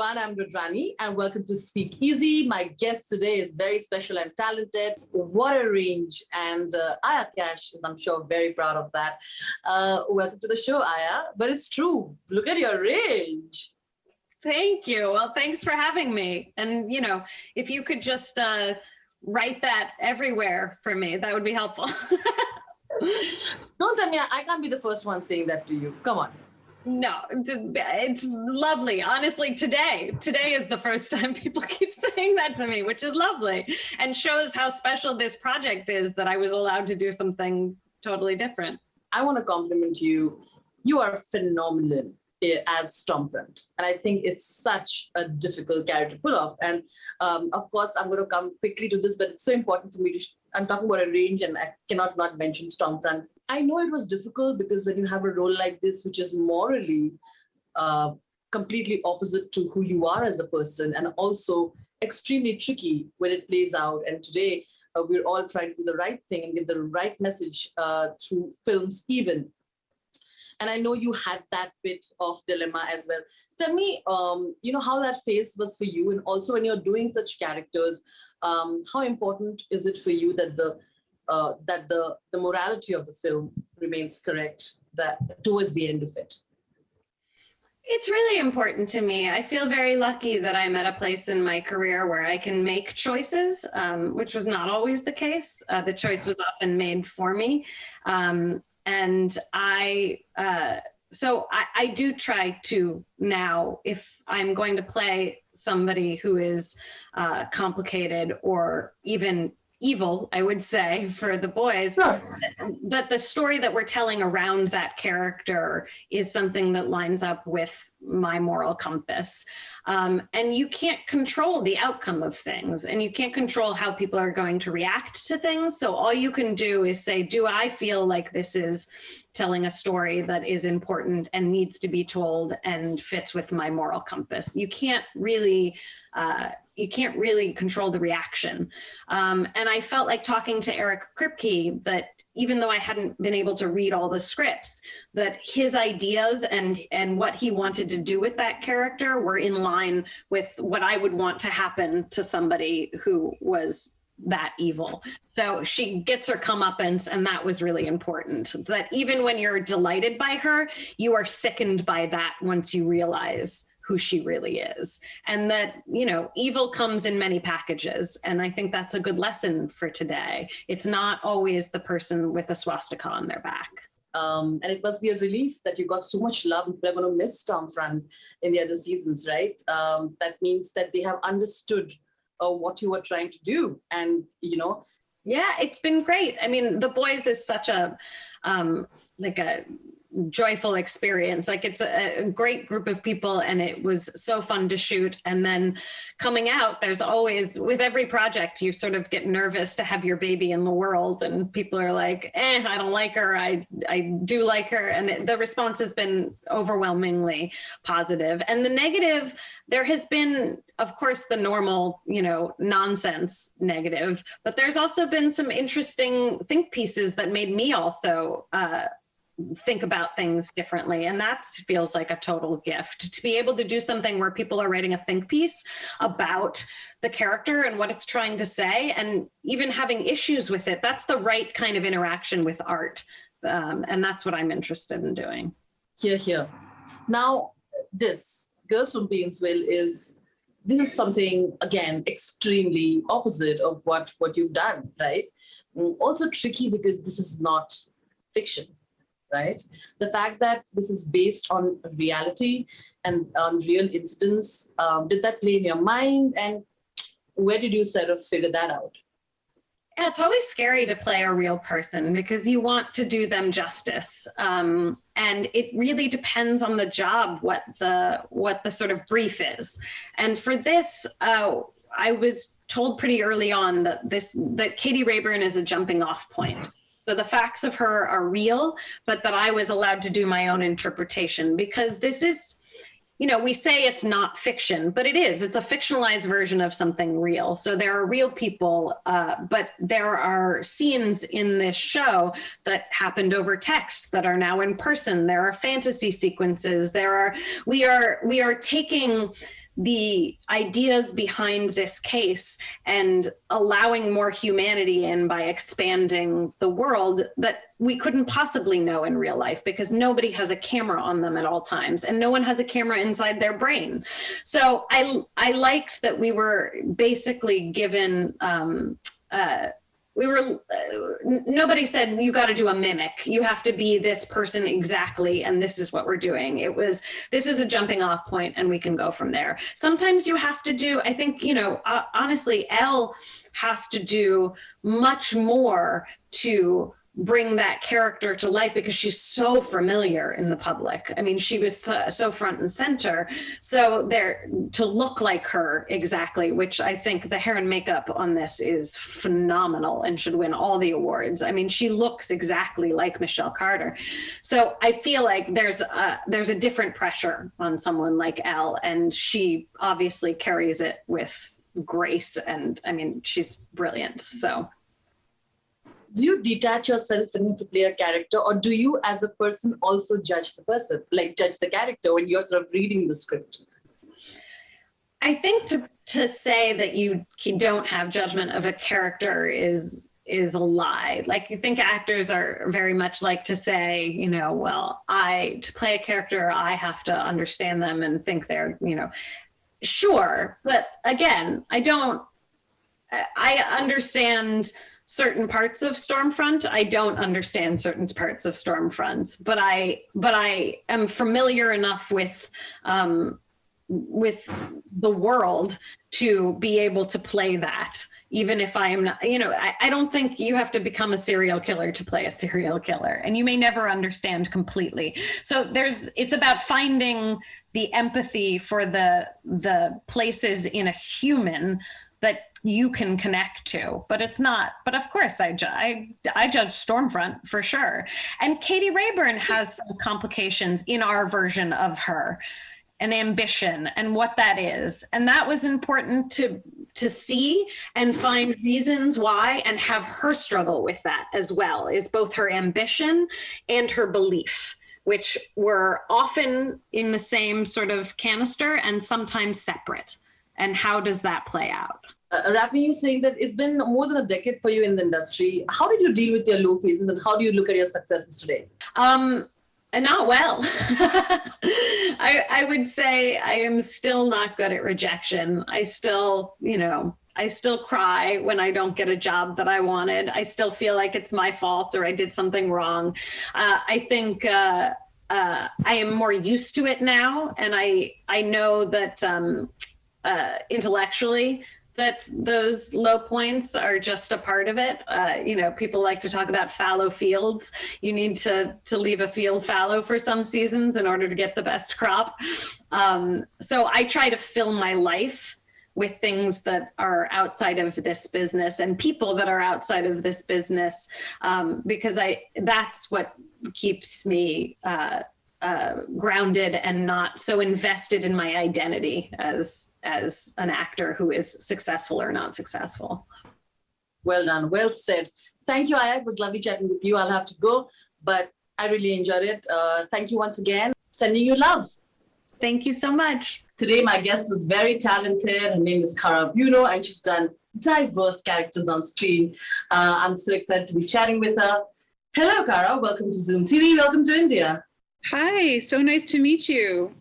everyone. I'm Rudrani and welcome to Speak Easy. My guest today is very special and talented. What a range. And Aya Cash is, I'm sure, very proud of that. Welcome to the show, Aya. But it's true. Look at your range. Thank you. Well, thanks for having me. And, if you could just write that everywhere for me, that would be helpful. Don't tell me I can't be the first one saying that to you. Come on. No, it's lovely. Honestly, today is the first time people keep saying that to me, which is lovely and shows how special this project is that I was allowed to do something totally different. I want to compliment you. You are phenomenal as Stormfront. And I think it's such a difficult character to pull off. And of course, I'm going to come quickly to this, but it's so important for me to, I'm talking about a range and I cannot not mention Stormfront. I know it was difficult because when you have a role like this, which is morally completely opposite to who you are as a person and also extremely tricky when it plays out. And today we're all trying to do the right thing and give the right message through films even. And I know you had that bit of dilemma as well. Tell me, how that phase was for you, and also when you're doing such characters, how important is it for you that the morality of the film remains correct towards the end of it? It's really important to me. I feel very lucky that I'm at a place in my career where I can make choices, which was not always the case. The choice was often made for me. And so I do try to now, if I'm going to play somebody who is complicated or even evil, I would say, for the boys, sure, that the story that we're telling around that character is something that lines up with my moral compass. And you can't control the outcome of things, and you can't control how people are going to react to things. So all you can do is say, do I feel like this is telling a story that is important and needs to be told and fits with my moral compass? You can't really control the reaction. And I felt like talking to Eric Kripke that even though I hadn't been able to read all the scripts, that his ideas and what he wanted to do with that character were in line with what I would want to happen to somebody who was that evil. So she gets her comeuppance, and that was really important. That even when you're delighted by her, you are sickened by that once you realize who she really is. And that, evil comes in many packages. And I think that's a good lesson for today. It's not always the person with a swastika on their back. And it must be a relief that you got so much love and people are going to miss Stormfront in the other seasons, right? That means that they have understood what you were trying to do. And, Yeah, it's been great. I mean, The Boys is such a joyful experience. Like, it's a great group of people, and it was so fun to shoot. And then coming out, there's always, with every project, you sort of get nervous to have your baby in the world, and people are like, I don't like her, I do like her. And the response has been overwhelmingly positive. And the negative, there has been, of course, the normal, nonsense negative, but there's also been some interesting think pieces that made me also think about things differently. And that feels like a total gift, to be able to do something where people are writing a think piece about the character and what it's trying to say, and even having issues with it. That's the right kind of interaction with art. And that's what I'm interested in doing. Here. Now, this Girls from Painesville is something, again, extremely opposite of what you've done, right? Also tricky because this is not fiction, right? The fact that this is based on reality and on real incidents, did that play in your mind? And where did you sort of figure that out? Yeah, it's always scary to play a real person because you want to do them justice. And it really depends on the job, what the sort of brief is. And for this, I was told pretty early on that Katie Rayburn is a jumping off point. So the facts of her are real, but that I was allowed to do my own interpretation, because this is, we say it's not fiction, but it is. It's a fictionalized version of something real. So there are real people, but there are scenes in this show that happened over text that are now in person. There are fantasy sequences. We are taking the ideas behind this case and allowing more humanity in by expanding the world that we couldn't possibly know in real life, because nobody has a camera on them at all times and no one has a camera inside their brain. So I liked that we were basically given nobody said you got to do a mimic, you have to be this person exactly, and this is what we're doing. It was, this is a jumping off point and we can go from there. Sometimes you have to do, I think, you know, honestly, Elle has to do much more to bring that character to life because she's so familiar in the public. I mean, she was so front and center. So there, to look like her exactly, which I think the hair and makeup on this is phenomenal and should win all the awards. I mean, she looks exactly like Michelle Carter. So I feel like there's a different pressure on someone like Elle, and she obviously carries it with grace. And I mean, she's brilliant. So. Do you detach yourself when you play a character, or do you as a person also judge the person, like judge the character when you're sort of reading the script? I think to say that you don't have judgment of a character is a lie. Like, you think actors are very much like to say, you know, well, to play a character, I have to understand them and think they're, you know, sure. But again, I understand certain parts of Stormfront. I don't understand certain parts of Stormfront, but I am familiar enough with the world to be able to play that, even if I am not, you know, I don't think you have to become a serial killer to play a serial killer, and you may never understand completely. So it's about finding the empathy for the places in a human that you can connect to, but it's not. But of course, I judge Stormfront for sure. And Katie Rayburn has some complications in our version of her, an ambition and what that is, and that was important to see and find reasons why, and have her struggle with that as well, is both her ambition and her belief, which were often in the same sort of canister and sometimes separate. And how does that play out? Ravni, you saying that it's been more than a decade for you in the industry. How did you deal with your low phases, and how do you look at your successes today? Not well. I would say I am still not good at rejection. I still cry when I don't get a job that I wanted. I still feel like it's my fault or I did something wrong. I think I am more used to it now, and I know that intellectually that those low points are just a part of it. You know, people like to talk about fallow fields. You need to leave a field fallow for some seasons in order to get the best crop. So I try to fill my life with things that are outside of this business and people that are outside of this business, because that's what keeps me grounded and not so invested in my identity as an actor who is successful or not successful. Well done, well said. Thank you, Aya. It was lovely chatting with you. I'll have to go, but I really enjoyed it. Thank you once again. Sending you love. Thank you so much. Today, my guest is very talented. Her name is Kara Buono, and she's done diverse characters on screen. I'm so excited to be chatting with her. Hello, Kara. Welcome to Zoom TV. Welcome to India. Hi, so nice to meet you.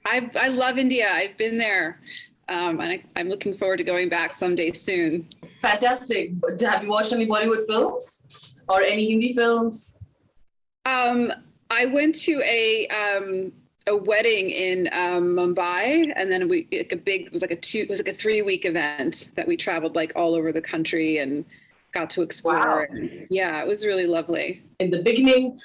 I love India. I've been there, and I'm looking forward to going back someday soon. Fantastic. Have you watched any Bollywood films or any Hindi films? I went to a wedding in Mumbai, and then it was like a 3-week event that we traveled like all over the country and got to explore. Wow. And, yeah, it was really lovely. In the beginning,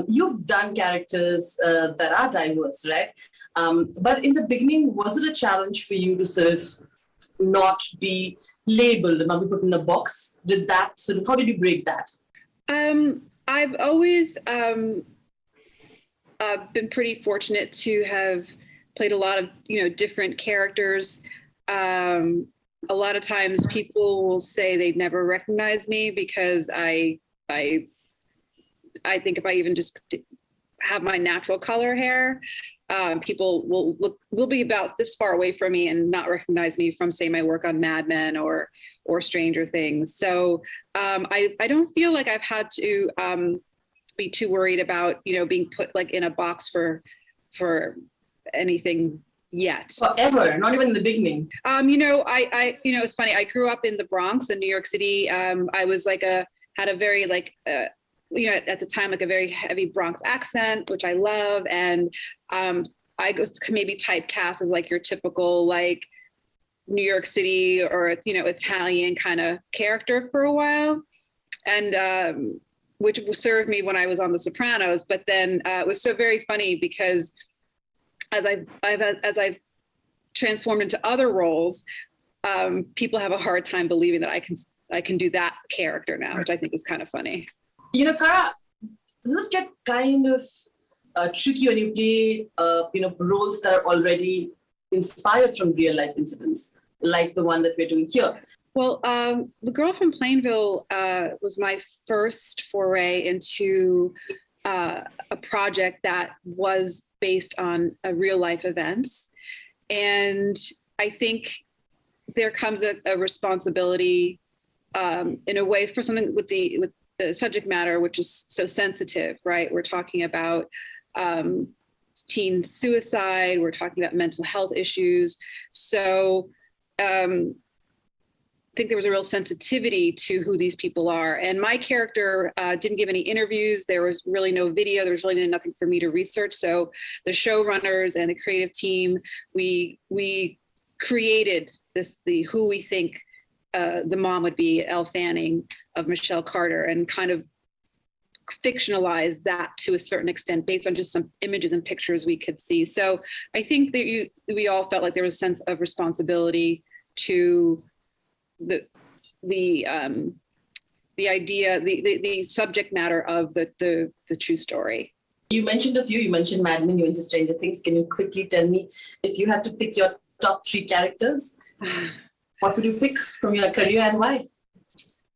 you've done characters that are diverse, right? But in the beginning, was it a challenge for you to sort of not be labeled and not be put in a box? How did you break that? I've always been pretty fortunate to have played a lot of, different characters. A lot of times people will say they'd never recognize me because I think if I even just have my natural color hair, people will be about this far away from me and not recognize me from, say, my work on Mad Men or Stranger Things. So I don't feel like I've had to be too worried about, being put like in a box for anything yet. Forever, not even in the beginning. It's funny. I grew up in the Bronx in New York City. I was had a very at the time, like a very heavy Bronx accent, which I love. And I was maybe typecast as like your typical like New York City or, Italian kind of character for a while. And which served me when I was on The Sopranos. But then it was so very funny because as I've transformed into other roles, people have a hard time believing that I can do that character now, which I think is kind of funny. Kara, does it get kind of tricky when you play, roles that are already inspired from real life incidents, like the one that we're doing here? Well, The Girl from Plainville was my first foray into a project that was based on a real life events. And I think there comes a responsibility in a way for something with the subject matter, which is so sensitive, right? We're talking about teen suicide, we're talking about mental health issues. So I think there was a real sensitivity to who these people are. And my character didn't give any interviews. There was really no video. There was really nothing for me to research. So the showrunners and the creative team, we created who we think the mom would be, Elle Fanning of Michelle Carter, and kind of fictionalized that to a certain extent based on just some images and pictures we could see. So I think that we all felt like there was a sense of responsibility to the idea, the subject matter of the true story. You mentioned a few. You mentioned Mad Men, you mentioned Stranger Things. Can you quickly tell me if you had to pick your top 3 characters? What would you pick from your career and why?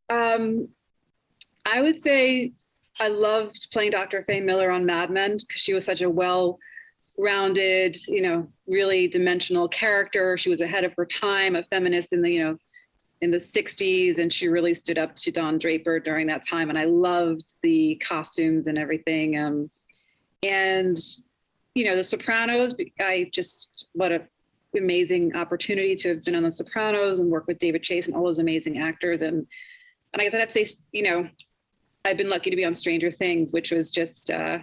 I would say I loved playing Dr. Faye Miller on Mad Men because she was such a well-rounded, really dimensional character. She was ahead of her time, a feminist in the 60s, and she really stood up to Don Draper during that time. And I loved the costumes and everything. And The Sopranos, what a amazing opportunity to have been on The Sopranos and work with David Chase and all those amazing actors. And I guess I'd have to say, I've been lucky to be on Stranger Things, which was just, I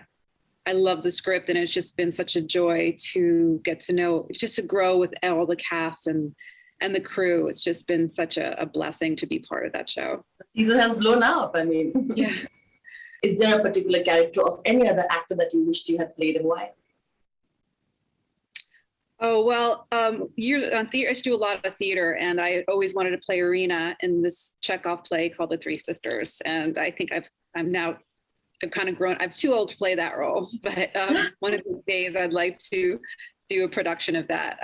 love the script, and it's just been such a joy to get to know, just to grow with all the cast and the crew. It's just been such a blessing to be part of that show. The season has blown up. I mean, yeah. Is there a particular character of any other actor that you wished you had played, and why? Oh, well, years on theater, I used to do a lot of theater, and I always wanted to play Irina in this Chekhov play called The Three Sisters. And I think I've kind of grown. I'm too old to play that role, but one of these days I'd like to do a production of that.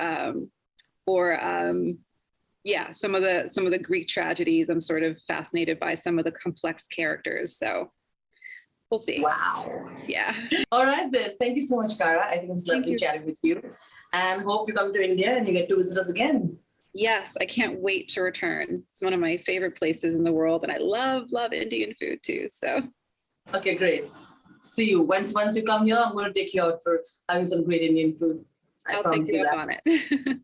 Some of the Greek tragedies. I'm sort of fascinated by some of the complex characters. So we'll see. Wow. Yeah. All right then. Thank you so much, Kara. I think it was lovely chatting with you, and hope you come to India and you get to visit us again. Yes, I can't wait to return. It's one of my favorite places in the world, and I love Indian food too. So. Okay, great. See you. Once you come here, I'm going to take you out for having some great Indian food. I'll take you up on it.